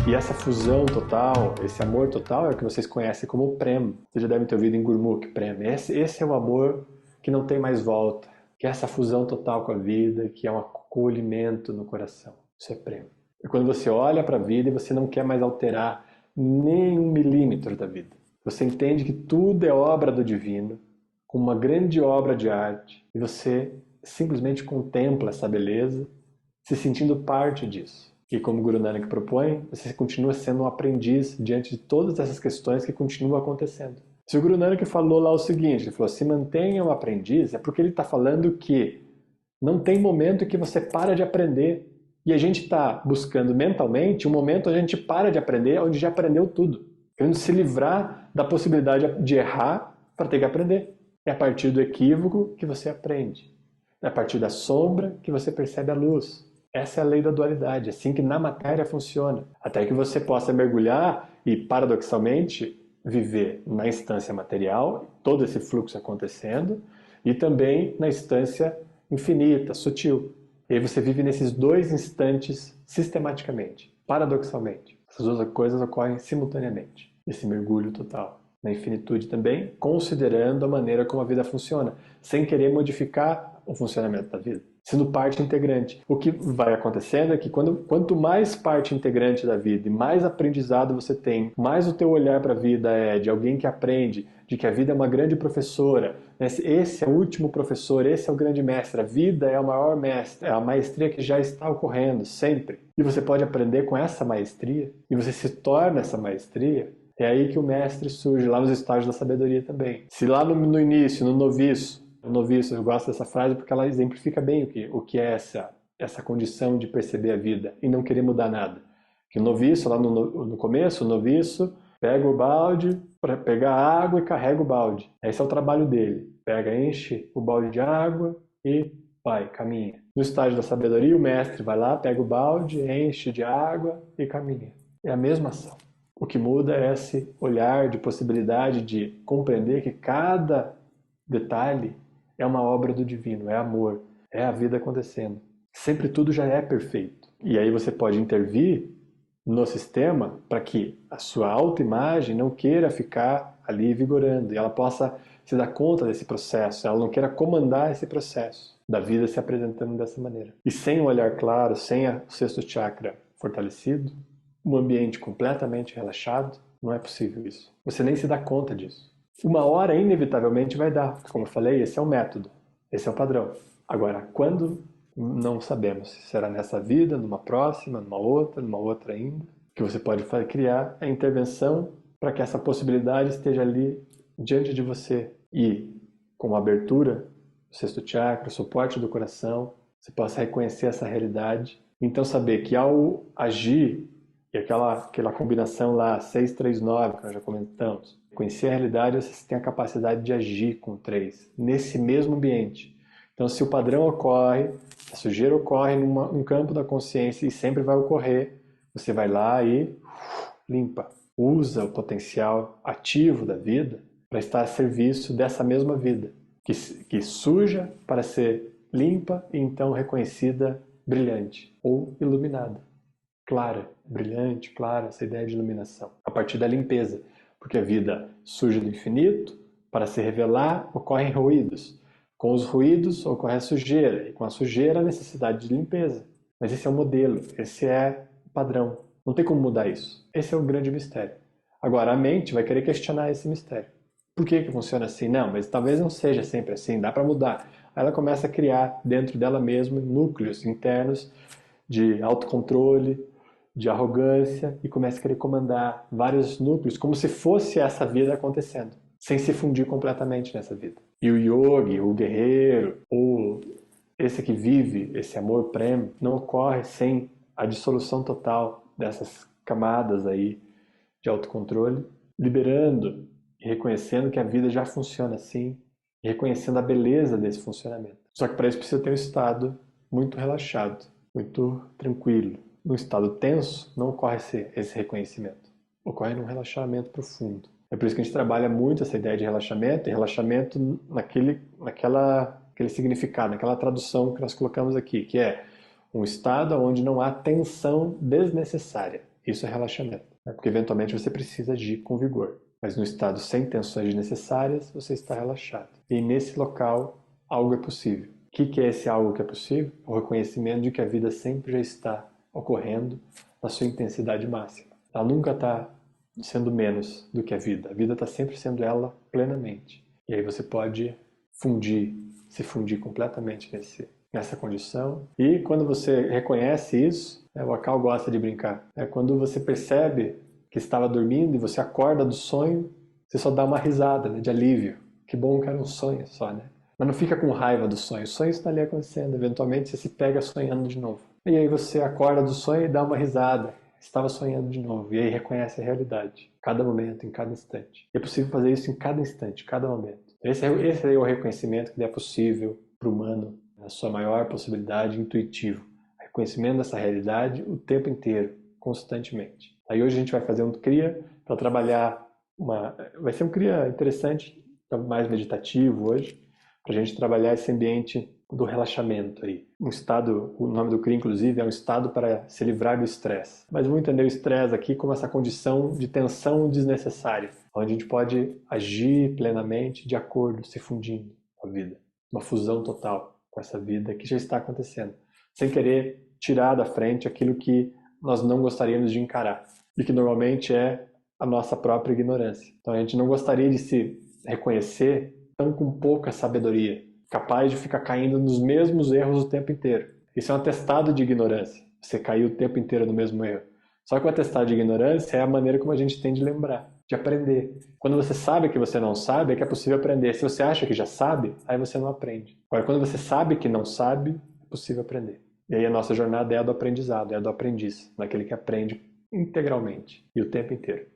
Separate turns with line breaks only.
E essa fusão total, esse amor total é o que vocês conhecem como Prem. Vocês já devem ter ouvido em Gurmukh, Prem. Esse é o amor que não tem mais volta, que é essa fusão total com a vida, que é um acolhimento no coração. Isso é Prem. É quando você olha para a vida e você não quer mais alterar nem 1 milímetro da vida. Você entende que tudo é obra do divino, com uma grande obra de arte, e você simplesmente contempla essa beleza, se sentindo parte disso. E como Guru Nanak propõe, você continua sendo um aprendiz diante de todas essas questões que continuam acontecendo. Se o Guru Nanak falou lá o seguinte, ele falou, se mantenha um aprendiz, é porque ele está falando que não tem momento que você para de aprender. E a gente está buscando mentalmente um momento onde a gente para de aprender, onde já aprendeu tudo. Querendo se livrar da possibilidade de errar para ter que aprender. É a partir do equívoco que você aprende. É a partir da sombra que você percebe a luz. Essa é a lei da dualidade, assim que na matéria funciona. Até que você possa mergulhar e, paradoxalmente, viver na instância material, todo esse fluxo acontecendo, e também na instância infinita, sutil. E aí você vive nesses dois instantes sistematicamente, paradoxalmente. Essas duas coisas ocorrem simultaneamente. Esse mergulho total na infinitude também, considerando a maneira como a vida funciona, sem querer modificar o funcionamento da vida, sendo parte integrante. O que vai acontecendo é que quanto mais parte integrante da vida e mais aprendizado você tem, mais o teu olhar para a vida é de alguém que aprende, de que a vida é uma grande professora, esse é o último professor, esse é o grande mestre, a vida é o maior mestre, é a maestria que já está ocorrendo sempre. E você pode aprender com essa maestria, e você se torna essa maestria. É aí que o mestre surge, lá nos estágios da sabedoria também. Se lá no início, no noviço, eu gosto dessa frase porque ela exemplifica bem o que é essa condição de perceber a vida e não querer mudar nada. Que o noviço, lá no começo, o noviço pega o balde para pegar água e carrega o balde. Esse é o trabalho dele. Pega, enche o balde de água e vai, caminha. No estágio da sabedoria, o mestre vai lá, pega o balde, enche de água e caminha. É a mesma ação. O que muda é esse olhar de possibilidade de compreender que cada detalhe é uma obra do divino, é amor, é a vida acontecendo. Sempre tudo já é perfeito. E aí você pode intervir no sistema para que a sua autoimagem não queira ficar ali vigorando e ela possa se dar conta desse processo, ela não queira comandar esse processo da vida se apresentando dessa maneira. E sem um olhar claro, sem o sexto chakra fortalecido, um ambiente completamente relaxado, não é possível isso. Você nem se dá conta disso. Uma hora, inevitavelmente, vai dar. Como eu falei, esse é o método, esse é o padrão. Agora, quando? Não sabemos. Se será nessa vida, numa próxima, numa outra ainda. O que você pode criar é a intervenção para que essa possibilidade esteja ali diante de você. E, com a abertura, o sexto chakra, o suporte do coração, você possa reconhecer essa realidade. Então, saber que ao agir, e aquela combinação lá, 639, que nós já comentamos. Conhecer a realidade, você tem a capacidade de agir com 3, nesse mesmo ambiente. Então, se o padrão ocorre, a sujeira ocorre num campo da consciência e sempre vai ocorrer, você vai lá e limpa. Usa o potencial ativo da vida para estar a serviço dessa mesma vida, que suja para ser limpa e então reconhecida brilhante ou iluminada. Clara, brilhante, clara, essa ideia de iluminação. A partir da limpeza, porque a vida surge do infinito, para se revelar ocorrem ruídos. Com os ruídos ocorre a sujeira, e com a sujeira a necessidade de limpeza. Mas esse é o modelo, esse é o padrão. Não tem como mudar isso. Esse é o grande mistério. Agora, a mente vai querer questionar esse mistério. Por que funciona assim? Não, mas talvez não seja sempre assim, dá para mudar. Aí ela começa a criar dentro dela mesma núcleos internos de autocontrole, de arrogância e começa a querer comandar vários núcleos como se fosse essa vida acontecendo, sem se fundir completamente nessa vida. E o yogi, o guerreiro, ou esse que vive esse amor prêmio, não ocorre sem a dissolução total dessas camadas aí de autocontrole, liberando e reconhecendo que a vida já funciona assim e reconhecendo a beleza desse funcionamento. Só que para isso precisa ter um estado muito relaxado, muito tranquilo. No estado tenso, não ocorre esse reconhecimento. Ocorre num relaxamento profundo. É por isso que a gente trabalha muito essa ideia de relaxamento, e relaxamento naquele significado, naquela tradução que nós colocamos aqui, que é um estado onde não há tensão desnecessária. Isso é relaxamento, né? Porque eventualmente você precisa agir com vigor. Mas no estado sem tensões desnecessárias, você está relaxado. E nesse local, algo é possível. O que é esse algo que é possível? O reconhecimento de que a vida sempre já está ocorrendo na sua intensidade máxima. Ela nunca está sendo menos do que a vida. A vida está sempre sendo ela plenamente. E aí você pode se fundir completamente nessa condição. E quando você reconhece isso, o Akal gosta de brincar. Quando você percebe que estava dormindo e você acorda do sonho, você só dá uma risada, né, de alívio. Que bom que era um sonho só, né? Mas não fica com raiva do sonho. O sonho está ali acontecendo. Eventualmente você se pega sonhando de novo. E aí você acorda do sonho e dá uma risada. Estava sonhando de novo. E aí reconhece a realidade. Cada momento, em cada instante. E é possível fazer isso em cada instante, em cada momento. Esse é o reconhecimento que é possível para o humano, a sua maior possibilidade intuitivo. Reconhecimento dessa realidade o tempo inteiro, constantemente. Aí hoje a gente vai fazer um Kriya para trabalhar vai ser um Kriya interessante, mais meditativo hoje, para a gente trabalhar esse ambiente do relaxamento aí. Um estado, o nome do Kriya inclusive é um estado para se livrar do estresse. Mas vamos entender o estresse aqui como essa condição de tensão desnecessária, onde a gente pode agir plenamente de acordo, se fundindo com a vida. Uma fusão total com essa vida que já está acontecendo, sem querer tirar da frente aquilo que nós não gostaríamos de encarar e que normalmente é a nossa própria ignorância. Então a gente não gostaria de se reconhecer tão com pouca sabedoria, capaz de ficar caindo nos mesmos erros o tempo inteiro. Isso é um atestado de ignorância, você cair o tempo inteiro no mesmo erro. Só que o atestado de ignorância é a maneira como a gente tem de lembrar, de aprender. Quando você sabe que você não sabe, é que é possível aprender. Se você acha que já sabe, aí você não aprende. Agora, quando você sabe que não sabe, é possível aprender. E aí a nossa jornada é a do aprendizado, é a do aprendiz, daquele que aprende integralmente e o tempo inteiro.